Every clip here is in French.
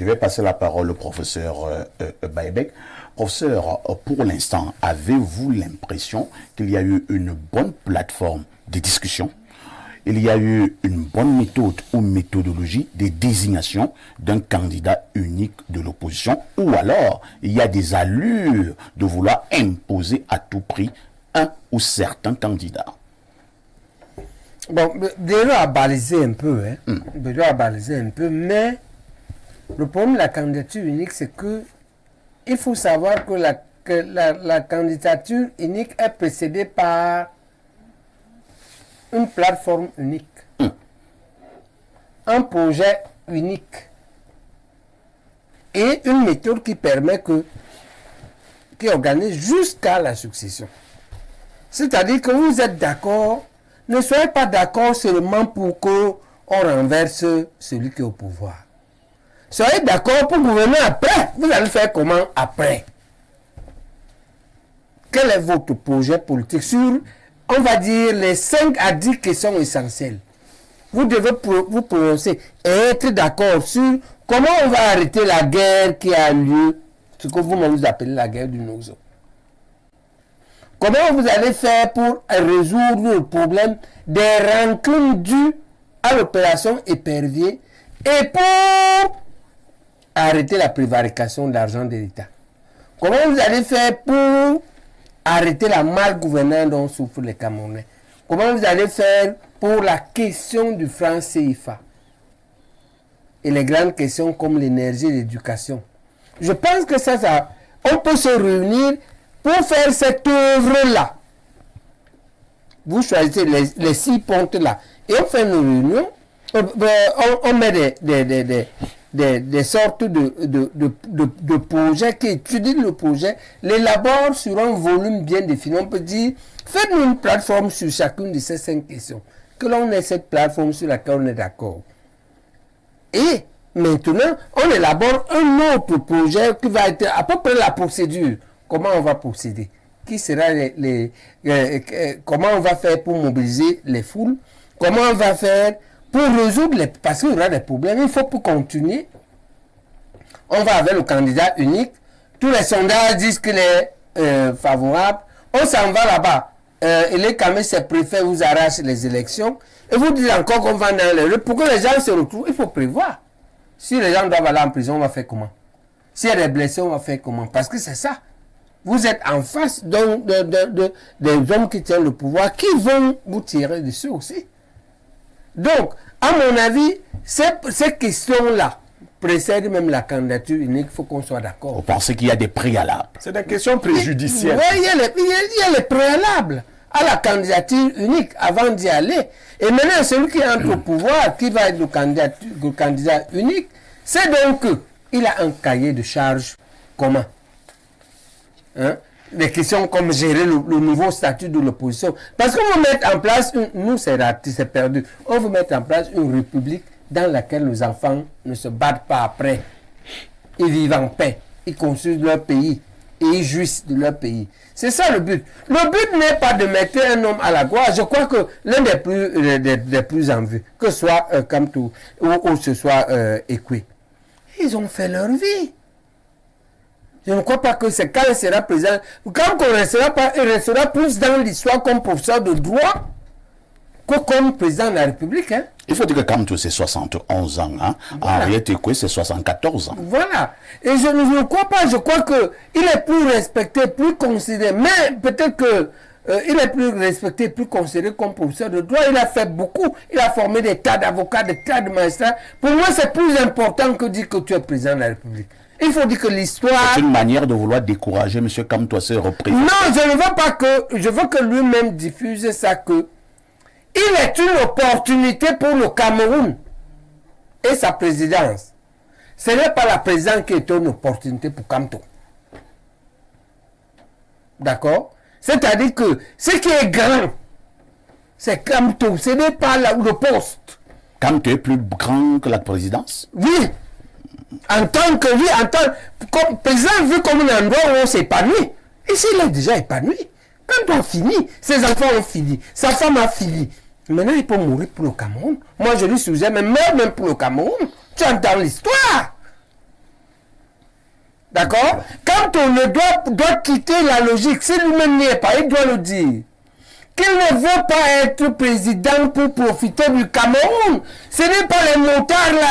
Je vais passer la parole au professeur Baebek. Professeur, pour l'instant, avez-vous l'impression qu'il y a eu une bonne plateforme de discussion? Il y a eu une bonne méthode ou méthodologie de désignation d'un candidat unique de l'opposition, ou alors il y a des allures de vouloir imposer à tout prix un ou certains candidats? Bon, déjà à baliser un peu, déjà à baliser un peu, mais le problème de la candidature unique, c'est que il faut savoir que la candidature unique est précédée par une plateforme unique, un projet unique et une méthode qui permet qui organise jusqu'à la succession. C'est-à-dire que vous êtes d'accord, ne soyez pas d'accord seulement pour qu'on renverse celui qui est au pouvoir. Soyez d'accord pour gouverner après. Vous allez faire comment après? Quel est votre projet politique sur, on va dire, les 5 à 10 questions essentielles? Vous devez vous prononcer et être d'accord sur comment on va arrêter la guerre qui a lieu, ce que vous-même vous appelez la guerre du Nozo. Comment vous allez faire pour résoudre le problème des rancunes dues à l'opération Épervier et pour arrêter la prévarication de l'argent de l'État? Comment vous allez faire pour arrêter la malgouvernance dont souffrent les Camerounais? Comment vous allez faire pour la question du franc CFA et les grandes questions comme l'énergie et l'éducation? Je pense que ça, on peut se réunir pour faire cette œuvre-là. Vous choisissez les 6 ponts-là et on fait une réunion, on met des sortes de projets qui étudient le projet, l'élaborent sur un volume bien défini. On peut dire, faites-nous une plateforme sur chacune de ces 5 questions, que l'on ait cette plateforme sur laquelle on est d'accord. Et maintenant, on élabore un autre projet qui va être à peu près la procédure. Comment on va procéder? Qui sera comment on va faire pour mobiliser les foules? Comment on va faire pour résoudre parce qu'il y aura des problèmes, il faut pour continuer. On va avec le candidat unique. Tous les sondages disent qu'il est favorable. On s'en va là-bas. Et les caméras, ses préfets vous arrachent les élections. Et vous dites encore qu'on va dans les rues. Pour que les gens se retrouvent, il faut prévoir. Si les gens doivent aller en prison, on va faire comment? S'il y a des blessés, on va faire comment? Parce que c'est ça. Vous êtes en face des hommes qui tiennent le pouvoir, qui vont vous tirer dessus aussi. Donc, à mon avis, ces questions-là précèdent même la candidature unique, il faut qu'on soit d'accord. Vous pensez qu'il y a des préalables? C'est des questions préjudicielles. Oui, il y a les préalables à la candidature unique avant d'y aller. Et maintenant, celui qui entre au pouvoir, qui va être le candidat unique, c'est donc qu'il a un cahier de charges commun. Des questions comme gérer le nouveau statut de l'opposition. Parce qu'on veut mettre en place, nous c'est perdu, on veut mettre en place une république dans laquelle nos enfants ne se battent pas après. Ils vivent en paix, ils construisent leur pays et ils jouissent de leur pays. C'est ça le but. Le but n'est pas de mettre un homme à la gloire. Je crois que l'un des plus en vue, que ce soit Kamtou ou ce soit Ekwe, ils ont fait leur vie. Je ne crois pas que c'est quand il sera président. Quand on restera pas, il restera plus dans l'histoire comme professeur de droit que comme président de la République. Il faut dire que Kamtou c'est 71 ans. Voilà. Henriette Ekwe c'est 74 ans. Voilà. Et je ne crois pas. Je crois qu'il est plus respecté, plus considéré. Mais peut-être que il est plus respecté, plus considéré comme professeur de droit. Il a fait beaucoup. Il a formé des tas d'avocats, des tas de magistrats. Pour moi, c'est plus important que dire que tu es président de la République. Il faut dire que l'histoire... C'est une manière de vouloir décourager M. Kamtouassé représentant. Non, je ne veux pas que... Je veux que lui-même diffuse ça que... Il est une opportunité pour le Cameroun et sa présidence. Ce n'est pas la présidence qui est une opportunité pour Kamto. D'accord? C'est-à-dire que ce qui est grand, c'est Kamto. Ce n'est pas le poste. Kamto est plus grand que la présidence? Oui. En tant que lui, comme président, vu comme un endroit où on s'épanouit. Ici, il est déjà épanoui. Quand on a fini, ses enfants ont fini, sa femme a fini. Maintenant, il peut mourir pour le Cameroun. Moi, je lui suggère, mais meurt même pour le Cameroun. Tu entends l'histoire. D'accord? Quand on doit quitter la logique, si lui-même n'y est pas, il doit le dire. Qu'il ne veut pas être président pour profiter du Cameroun. Ce n'est pas les motards là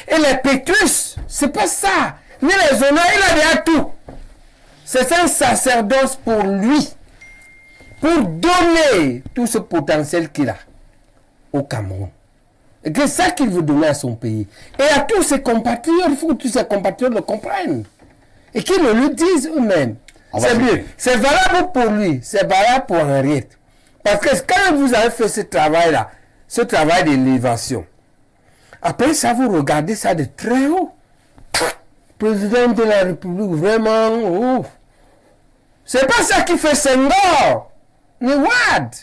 et les Pétrus. C'est pas ça. Ni les honneurs, il a déjà tout. C'est un sacerdoce pour lui. Pour donner tout ce potentiel qu'il a au Cameroun. Et que c'est ça qu'il veut donner à son pays. Et à tous ses compatriotes, il faut que tous ses compatriotes le comprennent. Et qu'ils le disent eux-mêmes. C'est mieux. C'est valable pour lui, c'est valable pour Henriette. Parce que quand vous avez fait ce travail-là, ce travail d'élévation, après ça, vous regardez ça de très haut. Président de la République, vraiment, oh. C'est pas ça qui fait Senghor, ni Wade.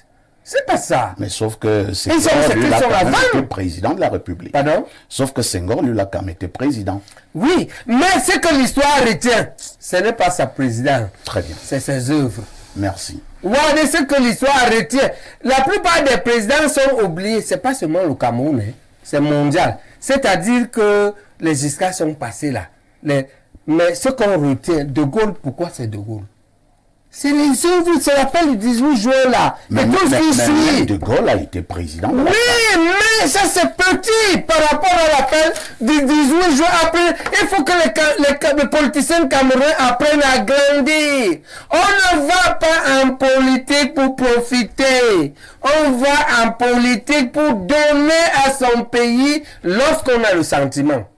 C'est pas ça. Mais sauf que Senghor, lui l'a quand même été président de la République. Pardon? Sauf que Senghor, lui, l'a quand même été président. Oui, mais ce que l'histoire retient, ce n'est pas sa présidence. Très bien. C'est ses œuvres. Merci. Voilà ce que l'histoire retient. La plupart des présidents sont oubliés. Ce n'est pas seulement le Cameroun, hein. C'est mondial. C'est-à-dire que les Giscard sont passés là. Mais ce qu'on retient, De Gaulle, pourquoi c'est De Gaulle? C'est les œuvres, c'est l'appel du 18 juin là. Mais tout ce qui suit. De Gaulle a été président. Oui, mais ça c'est petit par rapport à l'appel du 18 juin. Après, il faut que les politiciens camerounais apprennent à grandir. On ne va pas en politique pour profiter. On va en politique pour donner à son pays lorsqu'on a le sentiment,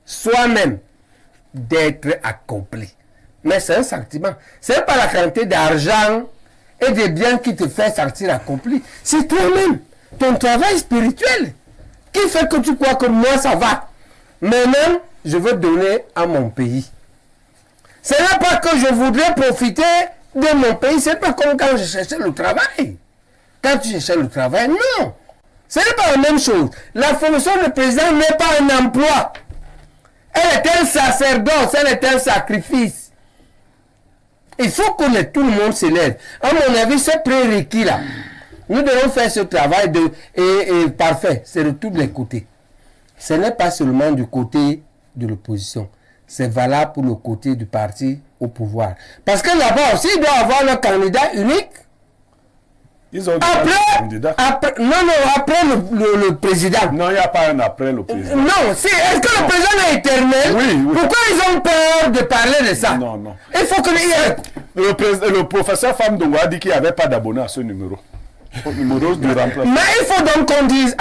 soi-même, d'être accompli. Mais c'est un sentiment. Ce n'est pas la quantité d'argent et des biens qui te fait sentir accompli. C'est toi-même, ton travail spirituel, qui fait que tu crois que moi ça va. Maintenant, je veux donner à mon pays. Ce n'est pas que je voudrais profiter de mon pays. Ce n'est pas comme quand je cherchais le travail. Quand tu cherchais le travail, non. Ce n'est pas la même chose. La fonction de président n'est pas un emploi. Elle est un sacerdoce, elle est un sacrifice. Il faut que tout le monde s'élève. À mon avis, c'est prérequis là. Nous devons faire ce travail parfait. C'est de tous les côtés. Ce n'est pas seulement du côté de l'opposition. C'est valable pour le côté du parti au pouvoir. Parce que là-bas aussi, il doit avoir le candidat unique. Ils ont après le président. Non, il n'y a pas un après le président. Non, est-ce que le président est éternel? Oui. Pourquoi ils ont peur de parler de ça? Non. Il faut que le professeur Famdongo a dit qu'il n'y avait pas d'abonnés à ce numéro. Au numéro de remplacement. Mais il faut donc qu'on dise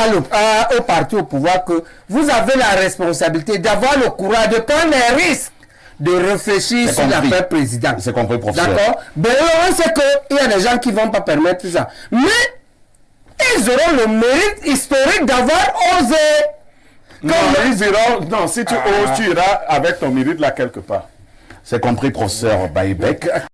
au parti au pouvoir que vous avez la responsabilité d'avoir le courage de prendre les risques, de réfléchir sur l'affaire président. C'est compris, professeur. D'accord? Ben, on sait qu'il y a des gens qui ne vont pas permettre ça. Mais ils auront le mérite historique d'avoir osé. Non, si tu oses, tu iras avec ton mérite là quelque part. C'est compris, professeur Baïbek.